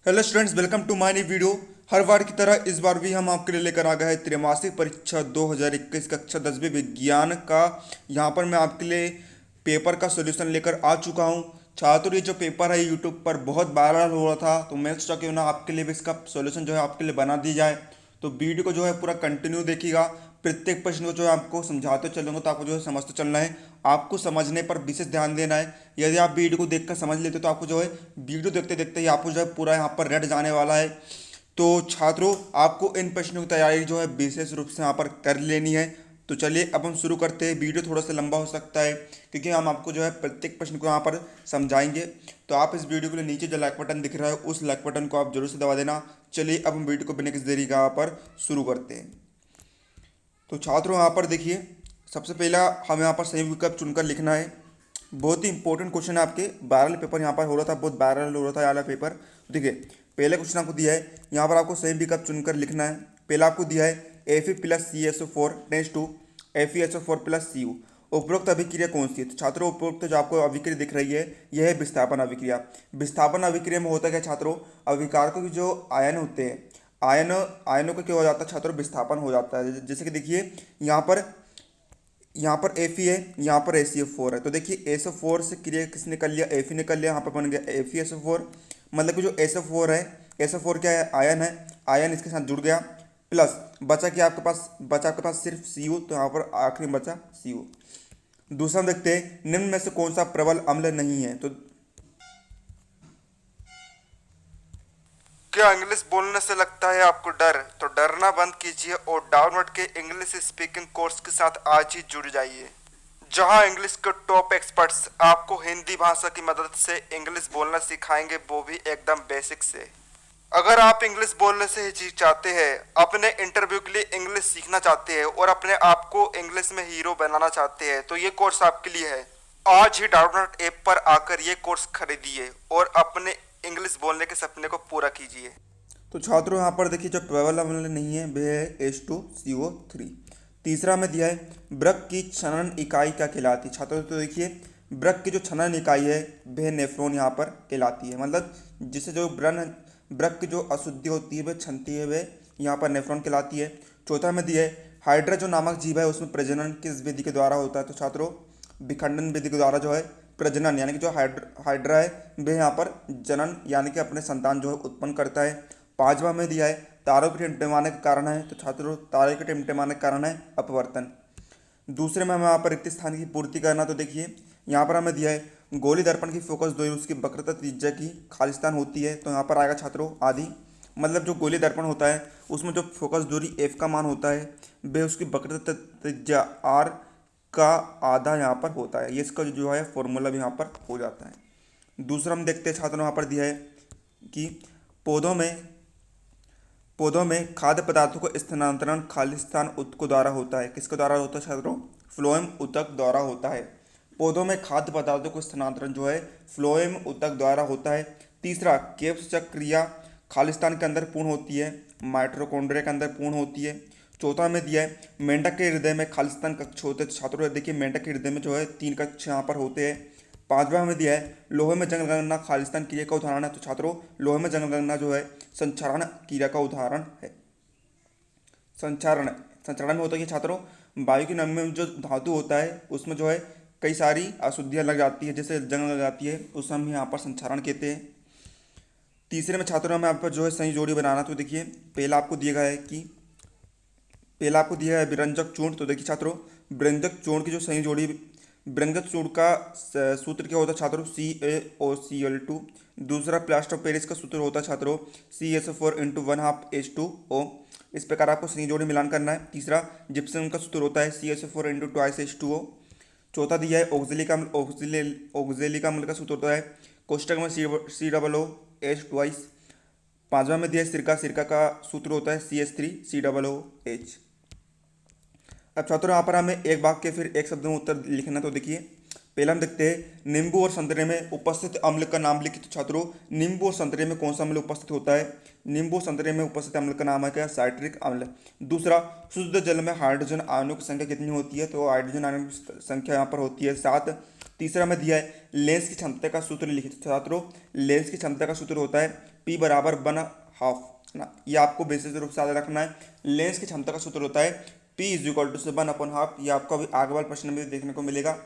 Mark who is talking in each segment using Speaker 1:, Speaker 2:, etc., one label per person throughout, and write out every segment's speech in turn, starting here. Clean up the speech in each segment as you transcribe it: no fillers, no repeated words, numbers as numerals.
Speaker 1: Hello students, welcome to my new video. हर बार की तरह इस बार भी हम आपके लिए लेकर आ गए हैं त्रैमासिक परीक्षा 2021 कक्षा 10वीं विज्ञान का। यहाँ पर मैं आपके लिए पेपर का सॉल्यूशन लेकर आ चुका हूँ। छात्रों, ये जो पेपर है यूट्यूब पर बहुत वायरल हो रहा था, तो मैं सोचा क्यों ना आपके लिए भी इसका सॉल्यूशन जो है आपके लिए बना दी जाए। तो वीडियो को जो है पूरा कंटिन्यू देखिएगा। प्रत्येक प्रश्न को जो है आपको समझाते चलूंगा, तो आपको जो है समझते चलना है। आपको समझने पर विशेष ध्यान देना है। यदि आप वीडियो को देखकर समझ लेते तो आपको जो है वीडियो देखते देखते ही आपको जो है पूरा यहाँ पर रट जाने वाला है। तो छात्रों, आपको इन प्रश्नों की तैयारी जो है विशेष रूप से यहाँ पर कर लेनी है। तो चलिए अब हम शुरू करते हैं। वीडियो थोड़ा सा लंबा हो सकता है क्योंकि हम आपको जो है प्रत्येक प्रश्न को यहाँ पर समझाएंगे। तो आप इस वीडियो के लिए नीचे जो लाइक बटन दिख रहा है उस लाइक बटन को आप जरूर से दबा देना। चलिए अब हम वीडियो को बिना किसी देरी का यहाँ पर शुरू करते हैं। तो छात्रों, यहाँ पर देखिए, सबसे पहला हम यहाँ पर सही विकल्प चुनकर लिखना है। बहुत ही इंपॉर्टेंट क्वेश्चन है, आपके वायरल पेपर यहाँ पर हो रहा था, बहुत वायरल हो रहा था ये वाला पेपर। तो देखिए, पहले क्वेश्चन आपको दिया है, यहाँ पर आपको सही विकल्प चुनकर लिखना है। पहला आपको दिया है Fe plus CSO4 tends to FeSO4 plus Cu। उपरोक्त अभिक्रिया कौन सी है? तो छात्रों, उपरोक्त जो आपको अभिक्रिया दिख रही है यह है विस्थापन अभिक्रिया। विस्थापन अभिक्रिया में होता है क्या छात्रों? अभिकारकों के जो आयन होते हैं, आयनों का क्या हो जाता है छात्रों? विस्थापन हो जाता है। जैसे कि देखिए, यहाँ पर Fe है, यहाँ पर ACO4 है। तो देखिए, SO4 से क्रिया किसने कर लिया? Fe ने कर लिया। यहाँ पर बन गया FeSO4। मतलब कि जो SO4 है, SO4 क्या है? आयन है। आयन इसके साथ जुड़ गया, प्लस बचा क्या आपके पास? बचा आपके पास सिर्फ Cu। तो यहाँ पर आखिरी में बचा Cu। दूसरा हम देखते हैं, निम्न में से कौन सा प्रबल अम्ल नहीं है? तो क्या इंग्लिश बोलने से लगता है आपको डर? तो डरना बंद कीजिए और डाउनवर्ड के इंग्लिश स्पीकिंग कोर्स के साथ आज ही जुड़ जाइए, जहां इंग्लिश के टॉप एक्सपर्ट्स आपको हिंदी भाषा की मदद से इंग्लिश बोलना सिखाएंगे, वो भी एकदम बेसिक से। अगर आप इंग्लिश बोलने से हिचकिचाते हैं, अपने इंटरव्यू के लिए इंग्लिश सीखना चाहते हैं और अपने आप को इंग्लिश में हीरो बनाना चाहते हैं, तो ये कोर्स आपके लिए है। आज ही डाउनलोड ऐप पर आकर ये कोर्स खरीदिए और अपने इंग्लिश बोलने के सपने को पूरा कीजिए। तो छात्रों, यहाँ पर देखिए, जो प्रबल अम्ल नहीं है वह है H2CO3। तीसरा में दिया है, वृक्क की छनन इकाई क्या कहलाती है? छात्रों, तो देखिए, वृक्क की जो छनन इकाई है वह नेफ्रॉन यहाँ पर कहलाती है। मतलब जिससे जो वृक्क की जो अशुद्धि होती है वह छनती है, वह यहाँ पर नेफ्रॉन कहलाती है। चौथा में दिया है, हाइड्रा जो नामक जीव है उसमें प्रजनन किस विधि के द्वारा होता है? तो छात्रों, विखंडन विधि के द्वारा जो है प्रजनन, यानी कि जो हाइड्रा है वह यहाँ पर जनन यानी कि अपने संतान जो है उत्पन्न करता है। पांचवा में दिया है, तारों के टिमटिमाने का कारण है। तो छात्रों, तारे के टिमटिमाने का कारण है अपवर्तन। दूसरे में हमें यहाँ पर रिक्त स्थान की पूर्ति करना। तो देखिए, यहाँ पर हमें दिया है गोली दर्पण की फोकस दूरी उसकी वक्रता त्रिज्या की खालिस्तान होती है। तो यहाँ पर आएगा छात्रों आदि। मतलब जो गोली दर्पण होता है उसमें जो फोकस दूरी f का मान होता है वह उसकी वक्रता त्रिज्या r का आधा यहाँ पर होता है। ये इसका जो है फॉर्मूला भी यहाँ पर हो जाता है। दूसरा हम देखते हैं छात्रों, यहाँ पर दिया है कि पौधों में पौधों में खाद्य पदार्थों का स्थानांतरण खालिस्तान ऊतकों द्वारा होता है। किसके द्वारा होता है छात्रों? फ्लोएम ऊतक द्वारा होता है। पौधों में खाद्य पदार्थों का स्थानांतरण जो है फ्लोएम ऊतक द्वारा होता है। तीसरा, केब्स चक्र क्रिया खालिस्तान के अंदर पूर्ण होती है, माइटोकॉन्ड्रिया के अंदर पूर्ण होती है। चौथा में दिया है, मेंढक के हृदय में खालिस्तान कक्ष होते हैं। तो छात्रों देखिए, मेंढक के हृदय में जो है 3 कक्ष यहाँ पर होते हैं। पांचवा में दिया है, लोहे में जंगगणना खालिस्तान क्रिया का उदाहरण है। तो छात्रों, लोहे में जंगगणना जो है संचारण क्रिया का उदाहरण है। संचारण संचारण में होता है कि छात्रों, वायु की नमी में जो धातु होता है उसमें जो है कई सारी अशुद्धियां लग जाती है, जैसे जंग लग जाती है, उस हम यहाँ पर संचारण कहते हैं। तीसरे में छात्रों, में यहाँ पर जो है सही जोड़ी बनाना। तो देखिए, पहला आपको दिया है विरंजक चूर्ण। तो देखिए छात्रों, विरंजक चूर्ण की जो सही जोड़ी, विरंजक चूर्ण का सूत्र क्या होता है छात्रों? CaOCl2। दूसरा, प्लास्टर ऑफ पेरिस का सूत्र होता है छात्रों CSO4 इंटू 1/2H2O। इस प्रकार आपको सही जोड़ी मिलान करना है। तीसरा, जिप्सम का सूत्र होता है CSO4 इंटू 2H2O। चौथा दिया है ऑक्जेलिक अम्ल का सूत्र होता है कोष्टक में COOH2। पांचवा में दिया है सिरका का सूत्र होता है CH3COOH। अब छात्रों, यहाँ पर हमें एक वाक्य फिर एक शब्द में उत्तर लिखना। तो देखिए, पहला हम देखते हैं, नींबू और संतरे में उपस्थित अम्ल का नाम लिखिए। तो छात्रों, नींबू और संतरे में कौन सा अम्ल उपस्थित होता है? नींबू और संतरे में उपस्थित अम्ल का नाम है क्या? साइट्रिक अम्ल। दूसरा, शुद्ध जल में हाइड्रोजन आयनों की संख्या कितनी होती है? तो हाइड्रोजन आयनों की संख्या यहाँ पर होती है 7। तीसरा में दिया है लेंस की क्षमता का सूत्र लिखिए। तो छात्रों लेंस की क्षमता का सूत्र होता है P बराबर 1/2 ना, ये आपको बेसिक रूप से याद रखना है। लेंस की क्षमता का सूत्र होता है P इज इक्वल टू से 1/2। ये आपको अभी आगे वाले प्रश्न में देखने को मिलेगा।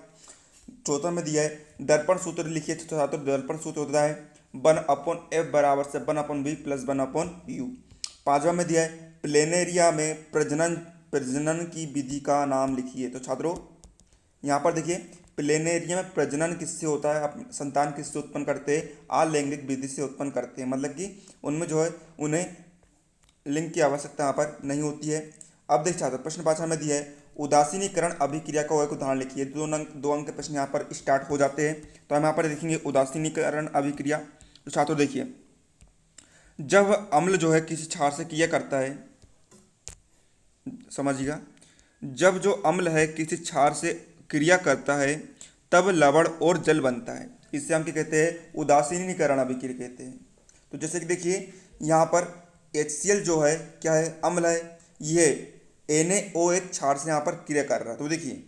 Speaker 1: चौथा में दिया है दर्पण सूत्र लिखिए। तो छात्रों दर्पण सूत्र होता है 1/f बराबर से 1/v प्लस 1/u। पांचवा में दिया है प्लेनेरिया में प्रजनन प्रजनन की विधि का नाम लिखिए। तो छात्रों यहाँ पर देखिए प्लेनेरिया में प्रजनन किससे होता है, आप संतान किससे उत्पन्न करते हैं, अलैंगिक विधि से उत्पन्न करते हैं, मतलब कि उनमें जो है उन्हें लिंग की आवश्यकता यहाँ पर नहीं होती है। अब देख छात्र प्रश्न 5 में दिया है उदासीनीकरण अभिक्रिया का एक उदाहरण लिखिए। दो अंक के प्रश्न यहाँ पर स्टार्ट हो जाते हैं। तो हम यहाँ पर देखेंगे उदासीनीकरण अभिक्रिया। तो छात्रों देखिए जब अम्ल जो है किसी क्षार से क्रिया करता है, समझिएगा, जब जो अम्ल है किसी क्षार से क्रिया करता है तब लवण और जल बनता है। इससे हम क्या कहते हैं, उदासीनीकरण अभिक्रिया कहते हैं। तो जैसे कि देखिए यहाँ पर HCl जो है क्या है, अम्ल है, ये NaOH क्षार से यहाँ पर क्रिया कर रहा है। तो देखिए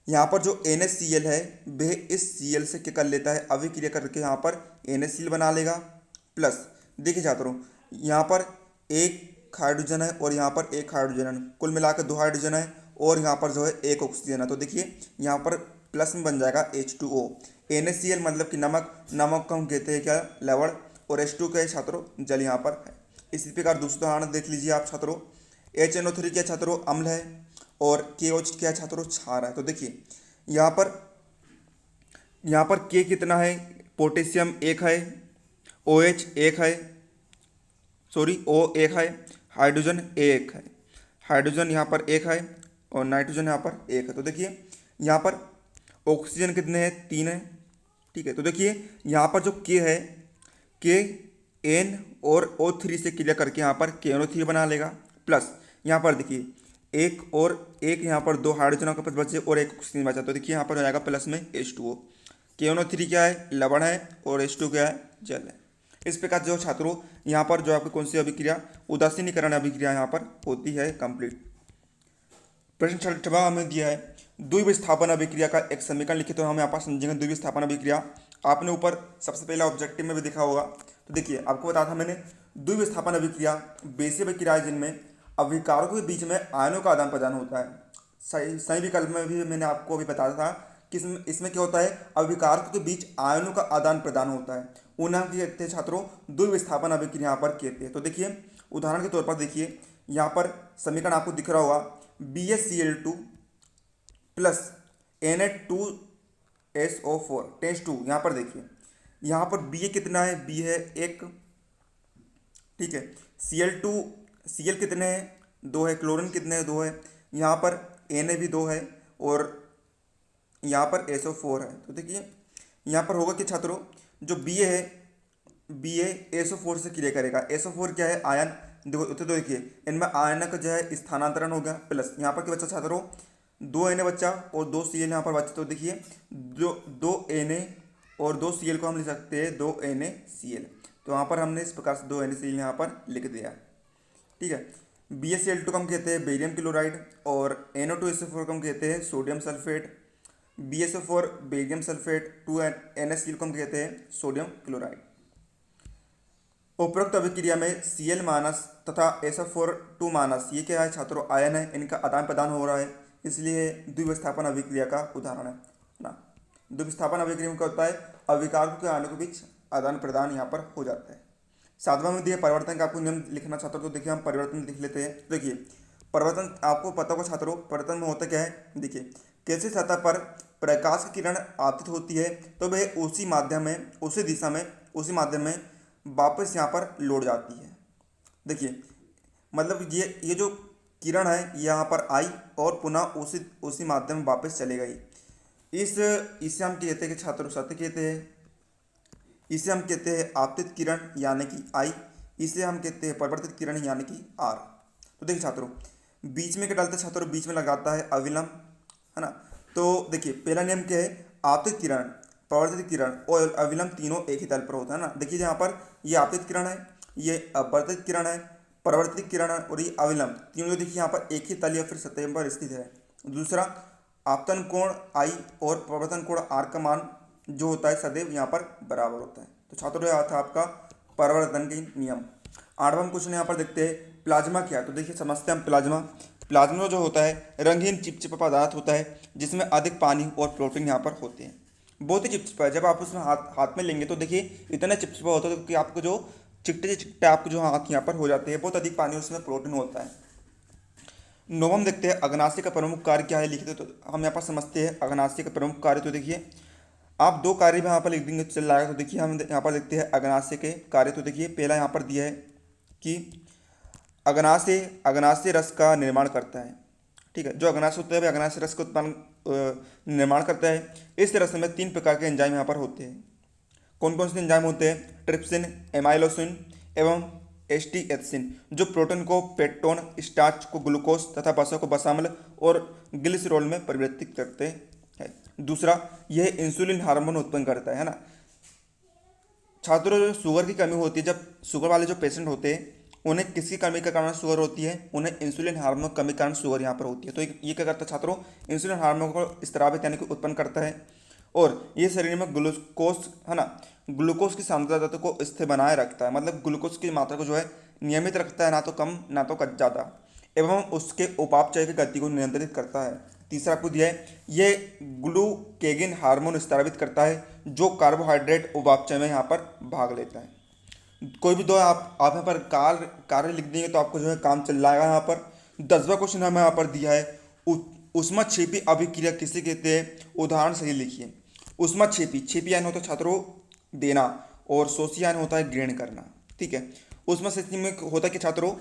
Speaker 1: यहाँ पर जो NaCl है वह इस Cl से क्या कर लेता है, अभिक्रिया करके यहाँ पर NaCl बना लेगा। प्लस देखिए छात्रों यहाँ पर एक हाइड्रोजन है और यहाँ पर एक हाइड्रोजन है, कुल मिलाकर 2 हाइड्रोजन है और यहाँ पर जो है एक ऑक्सीजन है। तो देखिए यहाँ पर प्लस में बन जाएगा H2O। NaCl मतलब कि नमक, नमक को हम कहते हैं क्या, लवण, और H2 क्या है छात्रों, जल यहाँ पर है। इसी प्रकार दूसरा उदाहरण देख लीजिए आप छात्रों, HNO3 क्या छात्रों, अम्ल है और KOH क्या छात्रों, क्षार है। तो देखिए यहाँ पर K कितना है, पोटेशियम 1 है, OH 1 है, सॉरी O 1 है, हाइड्रोजन 1 है, हाइड्रोजन यहाँ पर 1 है और नाइट्रोजन यहाँ पर 1 है। तो देखिए यहाँ पर ऑक्सीजन कितने हैं, 3 है, ठीक है। तो देखिए यहाँ पर जो K है, K N और O3 से क्रिया करके यहाँ पर KNO3 बना लेगा। प्लस यहाँ पर देखिए एक और एक यहाँ पर 2 हाइड्रोजनों के पास बचे और एक ऑक्सीजन बचा। तो देखिए यहाँ पर हो जाएगा प्लस में H2O। KNO3 क्या है, लवण है, और H2 क्या है, जल है। इस प्रकार जो छात्रों यहाँ पर जो आपकी कौन सी अभिक्रिया, उदासीनीकरण अभिक्रिया यहाँ पर होती है कंप्लीट। प्रश्न 6वां हमें दिया है द्विविस्थापन अभिक्रिया का एक समीकरण लिखिए। तो हम यहाँ पर समझेंगे द्विविस्थापन अभिक्रिया। आपने ऊपर सबसे पहला ऑब्जेक्टिव में भी देखा होगा। तो देखिए आपको बताया था मैंने, द्विविस्थापन अभिक्रिया वैसी अभिक्रिया है जिनमें अभिकारकों के बीच में आयनों का आदान प्रदान होता है। सही विकल्प में भी मैंने आपको अभी बताया था कि इसमें क्या होता है, अभिकारकों के बीच आयनों का आदान प्रदान होता है। उन्हें हम कहते हैं छात्रों द्विविस्थापन अभिक्रिया यहाँ पर कहते हैं। तो देखिए उदाहरण के तौर पर देखिए यहाँ पर समीकरण आपको दिख रहा होगा, BaCl2 प्लस Na2SO4 टेस्ट 2। यहाँ पर देखिए यहाँ पर Ba कितना है, B है 1, ठीक है। Cl कितने हैं, 2 है, क्लोरीन कितने हैं, 2 है, यहाँ पर Na भी 2 है और यहाँ पर SO4 है। तो देखिए यहाँ पर होगा कि छात्रों जो Ba है, Ba SO4 से क्रिया करेगा। SO4 क्या है, आयन। देखो तो देखिए इनमें आयन का जो है स्थानांतरण हो गया। प्लस यहाँ पर क्या बचा छात्रों, 2 Na बचा और 2 Cl यहाँ पर बचा। तो देखिए दो Na और 2 Cl को हम लिख सकते हैं 2 NaCl। तो यहाँ पर हमने इस प्रकार से 2 NaCl यहाँ पर लिख दिया, ठीक है। BaCl2 को हम कहते हैं बेरियम क्लोराइड और NO2SO4 को हम कहते हैं sodium sulphate. BSO4 barium sulphate, 2 NaCl को हम कहते हैं सोडियम क्लोराइड। उपरोक्त अभिक्रिया में Cl माइनस तथा SO4 2 माइनस ये क्या है छात्रों, आयन है, इनका आदान प्रदान हो रहा है, इसलिए द्विविस्थापन अभिक्रिया का उदाहरण है ना। द्विविस्थापन अभिक्रिया में क्या होता है, अभिकारकों के आयनों के बीच आदान प्रदान यहाँ पर हो जाता है। 7वां में दिए परिवर्तन का आपको नियम लिखना चाहता हूँ। तो देखिए हम परिवर्तन लिख लेते हैं। देखिए परिवर्तन आपको पता होगा छात्रों, परिवर्तन में होता क्या है, देखिए किसी सतह पर प्रकाश की किरण आपतित होती है तो वह उसी माध्यम में, उसी दिशा में, उसी माध्यम में वापस यहाँ पर लौट जाती है। देखिए मतलब ये जो किरण है यहाँ पर आई और पुनः उसी माध्यम में वापस चले गई। इसे हम कहते हैं कि छात्रों सत्य कहते हैं, इसे हम कहते हैं आपतित किरण यानी कि आई, इसे हम कहते हैं परिवर्तित किरण यानी कि आर। तो देखिए छात्रों बीच में क्या डालते हैं छात्रों, बीच में लगाता है अविलंब, है ना। तो देखिए पहला नियम क्या है, आपतित किरण, परिवर्तित किरण और अविलंब तीनों एक ही तल पर होता है ना। देखिए यहाँ पर ये आपतित किरण है, ये अपवर्तित किरण है, परिवर्तित किरण है और ये अविलंब, तीनों देखिए यहाँ पर एक ही तल या फिर सतह पर स्थित है। दूसरा आपतन कोण आई और प्रवर्तन कोण आर का मान जो होता है सदैव यहाँ पर बराबर होता है। तो छात्रों यह था आपका परावर्तन के नियम। 8वां क्वेश्चन यहाँ पर देखते हैं प्लाज्मा क्या है। तो देखिए समझते हैं हम प्लाज्मा। प्लाज्मा जो होता है रंगीन चिपचिपा पदार्थ होता है जिसमें अधिक पानी और प्रोटीन यहाँ पर होते हैं। बहुत ही चिपचिपा है, जब आप उसमें हाथ हाथ में लेंगे तो देखिए इतना चिपचिपा होता है कि आपको जो चिट्टे से चिट्टे आपको जो हाथ यहाँ पर हो जाते हैं। बहुत अधिक पानी उसमें प्रोटीन होता है। 9वां देखते हैं अग्नाशय का प्रमुख कार्य क्या है लिखते। तो हम यहाँ पर समझते हैं अग्नाशय का प्रमुख कार्य। तो देखिए आप दो कार्य भी यहाँ पर लिख देंगे चल जाएगा। तो देखिए हम यहाँ पर देखते हैं अग्नाशय के कार्य। तो देखिए पहला यहाँ पर दिया है कि अग्नाशय अग्नाशय रस का निर्माण करता है। ठीक है, जो अग्नाशय होता है वह अग्नाशय रस का उत्पादन निर्माण करता है। इस रस में 3 प्रकार के एंजाइम यहाँ पर होते हैं। कौन कौन से एंजाइम होते हैं? ट्रिप्सिन, एमाइलोसिन एवं एस्टीएथिन, जो प्रोटीन को पेप्टोन, स्टार्च को ग्लूकोज तथा वसा को वसाम्ल और ग्लिसरॉल में परिवर्तित करते हैं। दूसरा, यह इंसुलिन हार्मोन उत्पन्न करता है ना। छात्रों जो शुगर की कमी होती है, जब शुगर वाले जो पेशेंट होते हैं उन्हें किसकी कमी के कारण शुगर होती है? उन्हें इंसुलिन हार्मोन कमी के कारण शुगर यहाँ पर होती है। तो ये क्या करता है छात्रों? इंसुलिन हार्मोन को स्रावित यानी कि उत्पन्न करता है और ये शरीर में ग्लूकोज है ना, ग्लूकोज की सांद्रता को स्थिर बनाए रखता है। मतलब ग्लूकोज की मात्रा को जो है नियमित रखता है, ना तो कम ना तो ज़्यादा, एवं उसके उपापचय की गति को नियंत्रित करता है। तीसरा आपको दिया है ये ग्लूकेगिन हार्मोन स्रावित करता है जो कार्बोहाइड्रेट उपापचय में यहाँ पर भाग लेता है। कोई भी दो आप यहाँ पर कार्य लिख देंगे तो आपको जो है काम चल जाएगा। यहाँ पर 10वां क्वेश्चन हमें यहाँ पर दिया है ऊष्माक्षेपी अभिक्रिया किसे कहते हैं? उदाहरण सही लिखिए। ऊष्माक्षेपी यानी होता है छात्रों देना और शोषी यानी होता है ग्रहण करना। ठीक है, ऊष्माक्षेपी में होता है कि छात्रों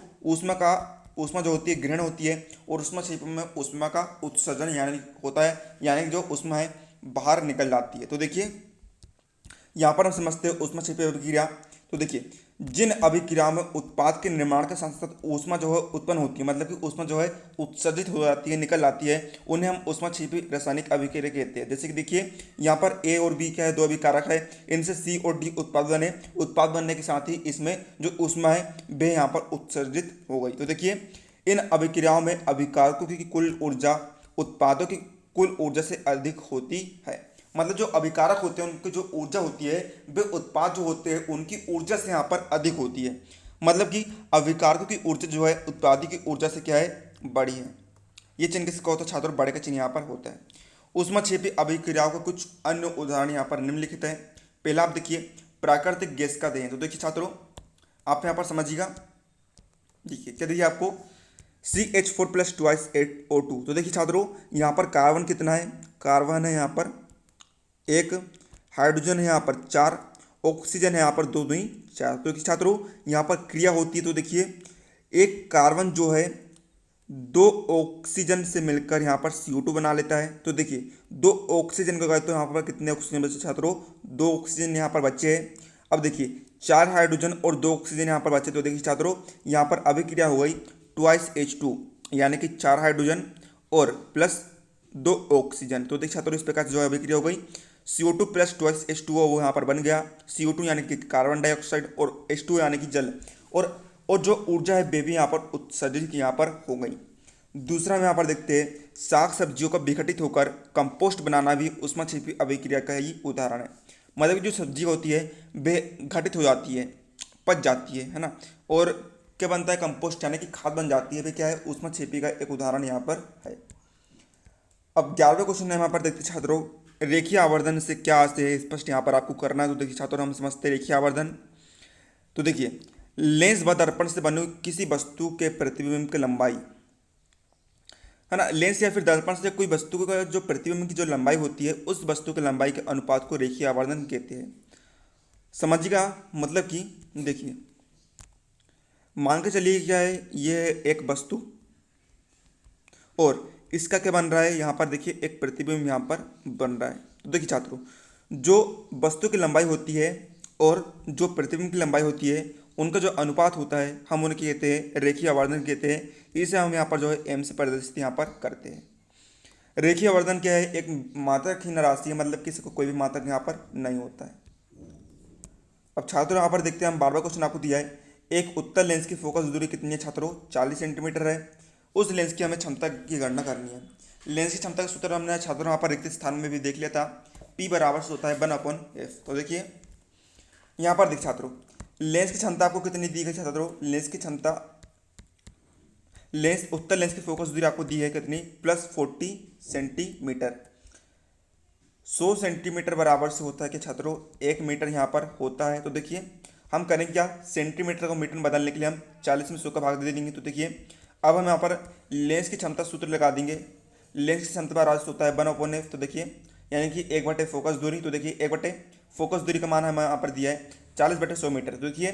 Speaker 1: ऊष्मा जो होती है ग्रहण होती है और ऊष्माक्षेपी में ऊष्मा का उत्सर्जन यानी होता है, यानी जो ऊष्मा है बाहर निकल जाती है। तो देखिए यहाँ पर हम समझते हैं ऊष्माक्षेपी अभिक्रिया। तो देखिए जिन अभिक्रियाओं में उत्पाद के निर्माण के साथ साथ ऊष्मा जो है उत्पन्न होती है, मतलब कि ऊष्मा जो है उत्सर्जित हो जाती है, निकल आती है, उन्हें हम ऊष्माक्षेपी रासायनिक अभिक्रिया कहते हैं। जैसे कि देखिए यहाँ पर ए और बी क्या है? 2 अभिकारक है, इनसे सी और डी उत्पाद बने। उत्पाद बनने के साथ ही इसमें जो ऊष्मा है वह यहाँ पर उत्सर्जित हो गई। तो देखिए इन अभिक्रियाओं में अभिकारकों की कुल ऊर्जा उत्पादों की कुल ऊर्जा से अधिक होती है। मतलब जो अभिकारक होते हैं उनकी जो ऊर्जा होती है वे उत्पाद जो होते हैं उनकी ऊर्जा से यहाँ पर अधिक होती है। मतलब कि अभिकारकों की ऊर्जा जो है उत्पादी की ऊर्जा से क्या है? बड़ी है। ये चिन्ह किसका होता है छात्रों? बड़े का चिन्ह यहाँ पर होता है। ऊष्माक्षेपी अभिक्रियाओं के कुछ अन्य उदाहरण यहाँ पर निम्नलिखित है। पहला आप देखिए प्राकृतिक गैस का दहन। तो देखिए छात्रों आप यहाँ पर समझिएगा, देखिए क्या देखिए आपको CH4 + 2O2। तो देखिए छात्रों यहाँ पर कार्बन कितना है? कार्बन है यहाँ पर 1, हाइड्रोजन है यहाँ पर 4, ऑक्सीजन है यहाँ पर 2 2 4। तो छात्रों यहाँ पर क्रिया होती है। तो देखिए एक कार्बन जो है 2 ऑक्सीजन से मिलकर यहाँ पर CO2 बना लेता है। तो देखिए 2 ऑक्सीजन को गए तो यहाँ पर कितने ऑक्सीजन बचे छात्रों? 2 ऑक्सीजन यहाँ पर बचे हैं। अब देखिए 4 हाइड्रोजन और 2 ऑक्सीजन यहाँ पर बचे। तो देखिए छात्रों यहाँ पर अभिक्रिया हो गई 2H2 यानी कि 4 हाइड्रोजन और प्लस 2 ऑक्सीजन। तो देखिए छात्रों इस प्रकार से जो अभिक्रिया हो गई CO2 + 2H2O वो यहाँ पर बन गया। CO2 यानी कि कार्बन डाइऑक्साइड और H2O यानी कि जल, और जो ऊर्जा है वे भी यहाँ पर उत्सर्जित यहाँ पर हो गई। दूसरा हम यहाँ पर देखते हैं साग सब्जियों का विघटित होकर कंपोस्ट बनाना भी ऊष्माक्षेपी अभिक्रिया का ही उदाहरण है। मतलब कि जो सब्जी होती है वे घटित हो जाती है, पच जाती है ना, और क्या बनता है? कंपोस्ट यानी कि खाद बन जाती है। वे क्या है? ऊष्माक्षेपी का एक उदाहरण यहाँ पर है। अब 11वें क्वेश्चन में यहाँ पर देखते छात्रों रेखीय आवर्धन से क्या है स्पष्ट यहाँ पर आपको करना है। तो देखिए छात्रों हम समझते हैं रेखीय आवर्धन। तो देखिए लेंस व दर्पण से बने किसी वस्तु के प्रतिबिंब की लंबाई है ना, लेंस या फिर दर्पण से कोई वस्तु का जो प्रतिबिंब की जो लंबाई होती है उस वस्तु की लंबाई के अनुपात को रेखीय आवर्धन कहते हैं। समझिएगा, मतलब कि देखिए मान के चलिए क्या है, ये एक वस्तु और इसका क्या बन रहा है? यहाँ पर देखिए एक प्रतिबिंब यहाँ पर बन रहा है। तो देखिए छात्रों जो वस्तु की लंबाई होती है और जो प्रतिबिंब की लंबाई होती है उनका जो अनुपात होता है हम उन्हें कहते हैं रेखीय आवर्धन कहते हैं। इसे हम यहाँ पर जो है m से प्रदर्शित यहाँ पर करते हैं। रेखीय आवर्धन क्या है? एक मात्रहीन राशि है, मतलब किसी को कोई भी मात्रक यहाँ पर नहीं होता है। अब छात्रों यहाँ पर देखते हैं हम 12वां क्वेश्चन आपको दिया है एक उत्तल लेंस की फोकस दूरी कितनी है छात्रों? 40 सेंटीमीटर है। उस लेंस की हमें क्षमता की गणना करनी है। लेंस की क्षमता का सूत्र हमने छात्रों यहाँ पर रिक्त स्थान में भी देख लिया था। P बराबर से होता है 1/f। तो देखिए यहाँ पर देख छात्रों, लेंस की क्षमता आपको कितनी दी गई छात्रों, लेंस की क्षमता, लेंस उत्तर लेंस की फोकस दूरी आपको दी है कितनी, +40 सेंटीमीटर। 100 सेंटीमीटर बराबर से होता है कि छात्रों 1 मीटर यहाँ पर होता है। तो देखिए हम करेंगे क्या, सेंटीमीटर को मीटर में बदलने के लिए हम 40 में 100 का भाग दे देंगे। तो देखिए अब हम यहाँ पर लेंस की क्षमता सूत्र लगा देंगे। लेंस की क्षमता बराबर से होता है 1/f। तो देखिए यानी कि 1/, फोकस दूरी, तो देखिए 1/, फोकस दूरी का मान हमें यहाँ पर दिया है 40/100 मीटर। तो देखिए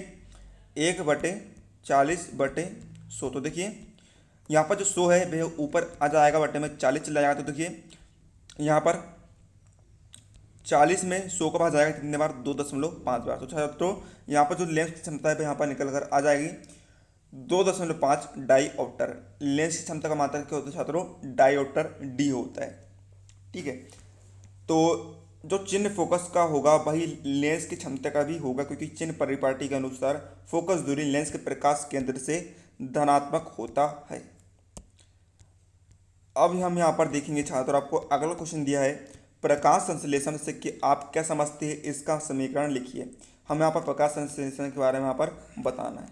Speaker 1: 1/40/100। तो देखिए यहाँ पर जो 100 है वह ऊपर आ जाएगा, बटे में 40 चला जाएगा। तो देखिए यहाँ पर 40 में 100 का भाग जाएगा कितने बार, 2.5 बार। तो छात्रों यहाँ पर जो लेंस की क्षमता है यहाँ पर निकल कर आ जाएगी 2.5 डाईऑप्टर। लेंस की क्षमता का मात्रक क्या होता है छात्रों, डाईऑप्टर डी होता है। ठीक है, तो जो चिन्ह फोकस का होगा वही लेंस की क्षमता का भी होगा, क्योंकि चिन्ह परिपाटी के अनुसार फोकस दूरी लेंस के प्रकाश केंद्र से धनात्मक होता है। अब हम यहाँ पर देखेंगे छात्र, आपको अगला क्वेश्चन दिया है प्रकाश संश्लेषण से कि आप क्या समझते हैं, इसका समीकरण लिखिए। हमें यहाँ पर प्रकाश संश्लेषण के बारे में यहाँ पर बताना है।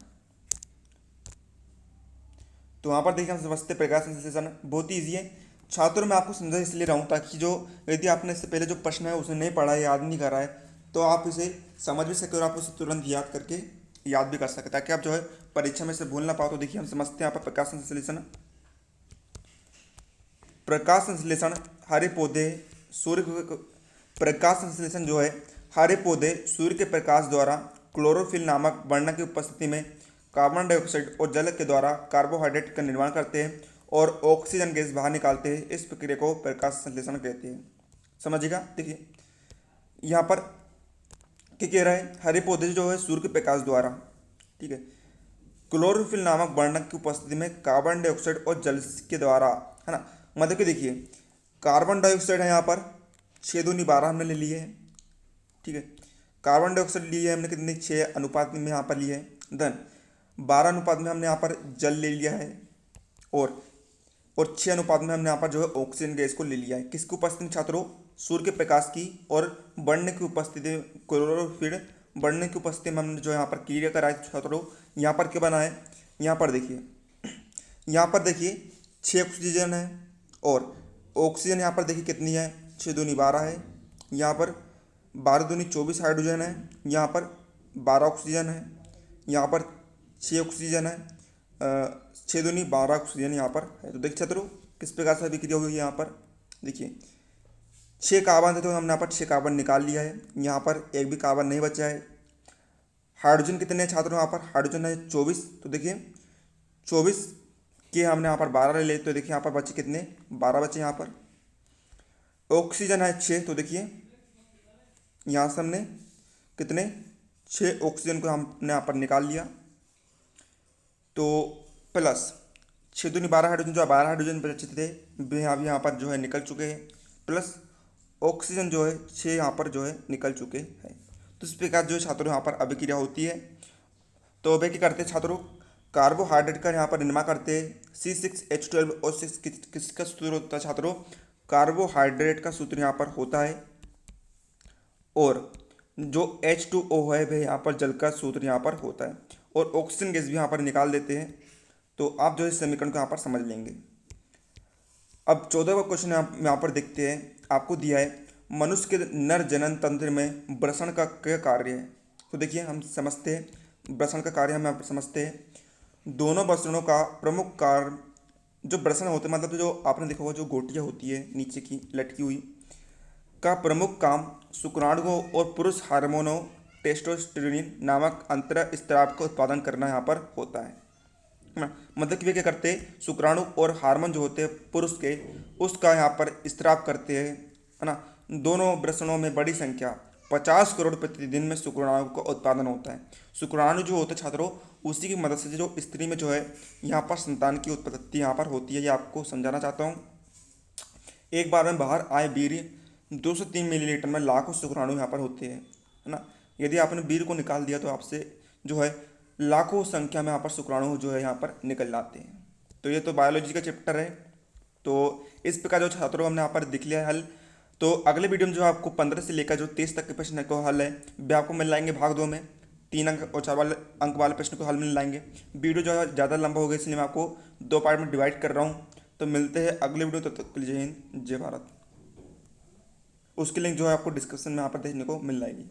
Speaker 1: तो यहाँ पर देखिए हम समझते हैं प्रकाश संश्लेषण बहुत ही ईजी है छात्रों। मैं आपको समझा इसलिए रहा हूँ ताकि जो यदि आपने इससे पहले जो प्रश्न है उसे नहीं पढ़ा है, याद नहीं करा है, तो आप इसे समझ भी सके और आप उसे तुरंत याद करके याद भी कर सके, ताकि आप जो है परीक्षा में से भूल ना पाओ। तो देखिए हम समझते हैं यहाँ पर प्रकाश संश्लेषण। प्रकाश संश्लेषण हरे पौधे प्रकाश संश्लेषण जो है, हरे पौधे सूर्य के प्रकाश द्वारा क्लोरोफिल नामक वर्णक की उपस्थिति में कार्बन डाइऑक्साइड और जल के द्वारा कार्बोहाइड्रेट का निर्माण करते हैं और ऑक्सीजन गैस बाहर निकालते हैं। इस प्रक्रिया को प्रकाश संश्लेषण कहते हैं। समझिएगा। देखिए यहाँ पर क्या कह रहा है, हरे पौधे जो है सूर्य के प्रकाश द्वारा, ठीक है, क्लोरोफिल नामक वर्णक की उपस्थिति में कार्बन डाइऑक्साइड और जल के द्वारा, है ना, मतलब कि देखिए कार्बन डाइऑक्साइड है यहाँ पर 6×2 हमने ले लिए है। ठीक है, कार्बन डाइऑक्साइड लिए हमने कितने, 6 अनुपात में यहाँ पर लिए है। देन 12 अनुपात में हमने यहाँ पर जल ले लिया है और 6 अनुपात में हमने यहाँ पर जो है ऑक्सीजन गैस को ले लिया है। किसकी उपस्थिति में छात्रों, सूर्य के प्रकाश की और बढ़ने की उपस्थिति, क्लोरोफिल बढ़ने की उपस्थिति में हमने जो यहाँ पर क्रिया करा है छात्रों। यहाँ पर क्या बना है, यहाँ पर देखिए 6 ऑक्सीजन है और ऑक्सीजन यहाँ पर देखिए कितनी है, 6×2 है। यहाँ पर 12×2 = 24 हाइड्रोजन है। यहाँ पर 12 ऑक्सीजन है। यहाँ पर 6 ऑक्सीजन है, 6×2 ऑक्सीजन यहाँ पर है। तो देखिए छात्रों किस प्रकार से अभिक्रिया हुई है। यहाँ पर देखिए 6 कार्बन थे तो हमने यहाँ पर 6 कार्बन निकाल लिया है। यहाँ पर एक भी कार्बन नहीं बचा है। हाइड्रोजन कितने हैं छात्रों, यहाँ पर हाइड्रोजन है 24। तो देखिए 24 के हमने यहाँ पर 12 ले लिए, तो देखिए यहाँ पर बचे कितने, 12 बचे यहाँ पर। ऑक्सीजन है 6, तो देखिए यहाँ से हमने कितने, 6 ऑक्सीजन को हमने यहाँ पर निकाल लिया। तो प्लस 6×2 हाइड्रोजन, जो 12 हाइड्रोजन बचे थे वे यहाँ पर जो है निकल चुके हैं, प्लस ऑक्सीजन जो है 6 यहाँ पर जो है निकल चुके हैं। तो इस प्रकार जो छात्रों यहाँ पर अभिक्रिया होती है। तो वे क्या करते हैं छात्रों, कार्बोहाइड्रेट का यहाँ पर निर्माण करते हैं। C6H12 और 6 किसका सूत्र होता है छात्रों, कार्बोहाइड्रेट का सूत्र यहाँ पर होता है। और जो H2O है वह यहाँ पर जल का सूत्र यहाँ पर होता है। और ऑक्सीजन गैस भी यहाँ पर निकाल देते हैं। तो आप जो इस समीकरण को यहाँ पर समझ लेंगे। अब 14वां क्वेश्चन यहाँ पर देखते हैं। आपको दिया है मनुष्य के नर जनन तंत्र में वृषण का क्या कार्य है। तो देखिए हम समझते हैं वृषण का कार्य, हम यहाँ पर समझते हैं दोनों वृषणों का प्रमुख कार्य, जो वृषण होते हैं मतलब जो आपने देखा होगा जो गोटियाँ होती है नीचे की लटकी हुई, का प्रमुख काम शुक्राणुओं और पुरुष हार्मोनों टेस्टोस्टेरोन नामक अंतः स्त्राव का उत्पादन करना यहाँ पर होता है ना। मतलब कि वे क्या करते हैं, शुक्राणु और हार्मोन जो होते हैं पुरुष के, उसका यहाँ पर स्त्राव करते हैं, है ना। दोनों वृषणों में बड़ी संख्या 50 करोड़ प्रतिदिन में शुक्राणु का उत्पादन होता है। शुक्राणु जो होते हैं छात्रों, उसी की मदद से जो स्त्री में जो है यहाँ पर संतान की उत्पत्ति यहाँ पर होती है। ये आपको समझाना चाहता हूँ। एक बार में बाहर आए वीर्य 2 से 3 मिलीलीटर में लाखों शुक्राणु यहाँ पर होते हैं, है ना। यदि आपने वीर्य को निकाल दिया तो आपसे जो है लाखों संख्या में यहाँ पर शुक्राणु जो है यहाँ पर निकल जाते हैं। तो ये तो बायोलॉजी का चैप्टर है। तो इस प्रकार जो छात्रों को हमने यहाँ पर दिख लिया है हल। तो अगले वीडियो में जो आपको 15 से लेकर जो 30 तक के प्रश्न को हल है वे आपको मिल लाएंगे भाग 2 में। 3 अंक और 4 वाले अंक वाले प्रश्न को हल मिल लाएंगे। वीडियो जो है ज़्यादा लंबा हो गया इसलिए मैं आपको 2 पार्ट में डिवाइड कर रहा हूँ। तो मिलते हैं अगले वीडियो, तब तक के लिए जय हिंद जय भारत। उसकी लिंक जो है आपको डिस्क्रिप्शन में यहाँ पर देखने को मिल जाएगी।